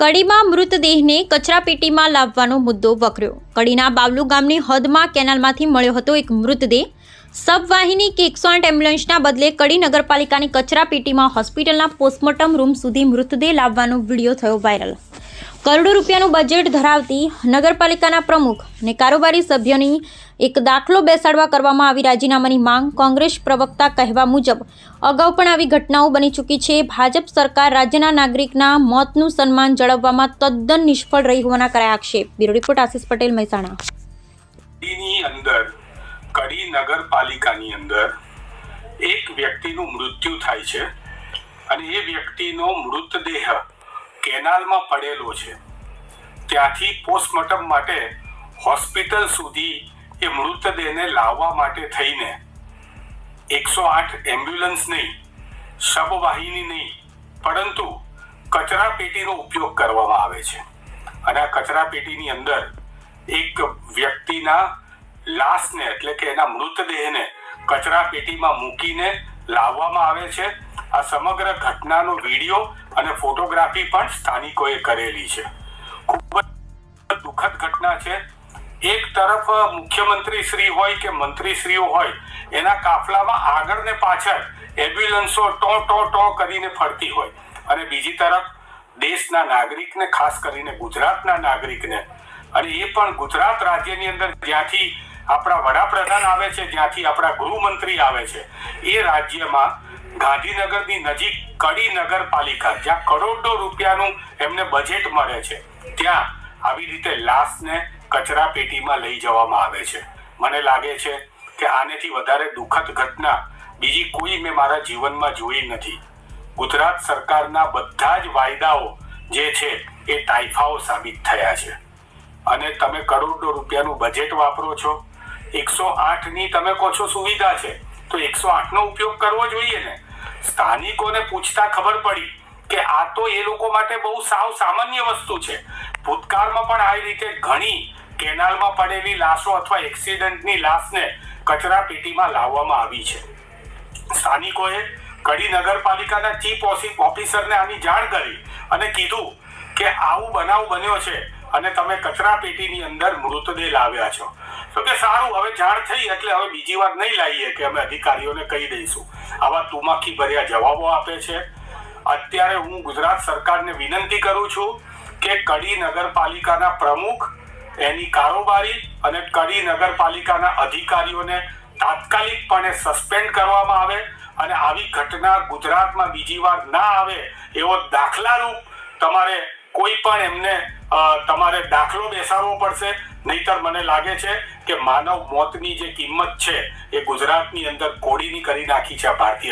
કડીમાં મૃતદેહને કચરાપેટીમાં લાવવાનો મુદ્દો વકર્યો। કડીના બાવલુ ગામની હદમાં કેનાલમાંથી મળ્યો હતો એક મૃતદેહ। સબવાહિની કે 108 એમ્બ્યુલન્સના બદલે કડી નગરપાલિકાની કચરાપેટીમાં હોસ્પિટલના પોસ્ટમોર્ટમ રૂમ સુધી મૃતદેહ લાવવાનો વિડીયો થયો વાયરલ। કરોડો રૂપિયાનું બજેટ ધરાવતી નગરપાલિકાના પ્રમુખ અને કારોબારી સભ્યોની એક દાખલો બેસાડવા કરવામાં આવી રાજીનામાની માંગ। કોંગ્રેસ પ્રવક્તા કહેવા મુજબ અગાઉ પણ આવી ઘટનાઓ બની ચૂકી છે। ભાજપ સરકાર રાજ્યના નાગરિકના મોતનું સન્માન જાળવવામાં તદ્દન નિષ્ફળ રહી હોવાના કર્યા આક્ષેપ। Bureau report Ashish Patel, Mehsana. કડી નગરપાલિકાની અંદર એક વ્યક્તિનું મૃત્યુ થાય છે અને એ વ્યક્તિનો મૃતદેહ કેનાલમાં પડેલો છે। ત્યાંથી પોસ્ટમોર્ટમ માટે હોસ્પિટલ સુધી એ મૃતદેહને લાવવા માટે થઈને 108 એમ્બ્યુલન્સ નહીં, શબવાહિની નહીં, પરંતુ કચરાપેટીનો ઉપયોગ કરવામાં આવે છે। અને આ કચરાપેટીની અંદર એક વ્યક્તિના લાશને એટલે કે એના મૃતદેહને કચરાપેટીમાં મૂકીને લાવવામાં આવે છે। આ સમગ્ર ઘટનાનો વિડીયો અને ફોટોગ્રાફી પણ સ્થાનિકોએ કરેલી છે। ખૂબ જ દુઃખદ ઘટના છે। એક તરફ મુખ્યમંત્રી શ્રી હોય કે મંત્રીશ્રીઓ હોય, એના કાફલામાં આગળ ને પાછળ એમ્બ્યુલન્સો ટો કરીને ફરતી હોય, અને બીજી તરફ દેશના નાગરિકને, ખાસ કરીને ગુજરાતના નાગરિકને, અને એ પણ ગુજરાત રાજ્યની અંદર જ્યાંથી આપણા વડાપ્રધાન આવે છે, જ્યાંથી આપણા ગૃહમંત્રી આવે છે, એ રાજ્યમાં ગાંધીનગરની નજીક કડી નગરપાલિકા, જ્યાં કરોડો રૂપિયાનું એમને બજેટ મળે છે, ત્યાં આવી રીતે લાશને કચરાપેટીમાં લઈ જવામાં આવે છે। મને લાગે છે કે આનેથી વધારે દુઃખદ ઘટના બીજી કોઈ મેં મારા જીવનમાં જોઈ નથી। ગુજરાત સરકારના બધા જ વાયદાઓ જે છે એ તાઇફાઓ સાબિત થયા છે, અને તમે કરોડો રૂપિયાનું બજેટ વાપરો છો। 108ની તમે કહો છો સુવિધા છે, તો 108નો ઉપયોગ કરવો જોઈએ ને। સ્થાનિકોને પૂછતા ખબર પડી કે આ તો એ લોકો માટે બહુ સાવ સામાન્ય વસ્તુ છે। ભૂતકાળમાં પણ આ રીતે ઘણી કેનાલમાં પડેલી લાશો અથવા એક્સિડન્ટની લાશને કચરાપેટીમાં લાવવામાં આવી છે। સ્થાનિકોએ કડી નગરપાલિકાના ચીફ ઓફિસરને આની જાણ કરી અને કીધું કે આવું બનાવ બન્યો છે અને તમે કચરાપેટીની અંદર મૃતદેહ લાવ્યા છો, તો કે સારું, હવે જાણ થઈ એટલે હવે બીજી વાર નહીં લાવીએ કે અમે અધિકારીઓને કહી દઈશું। આવા તુમાકી ભર્યા જવાબો આપે છે। અત્યારે હું ગુજરાત સરકારને વિનંતી કરું છું કે કડી નગરપાલિકાના પ્રમુખ, એની કારોબારી અને કડી નગરપાલિકાના અધિકારીઓને તાત્કાલિકપણે સસ્પેન્ડ કરવામાં આવે અને આવી ઘટના ગુજરાતમાં બીજી વાર ના આવે એવો દાખલારૂપ તમારે કોઈ પણ એમને તમારે દાખલો બેસાડવો પડશે। નહીતર મને લાગે છે કે માનવ મોતની જે કિંમત છે એ ગુજરાતની અંદર કોડીની કરી નાખી છે આ ભારતીય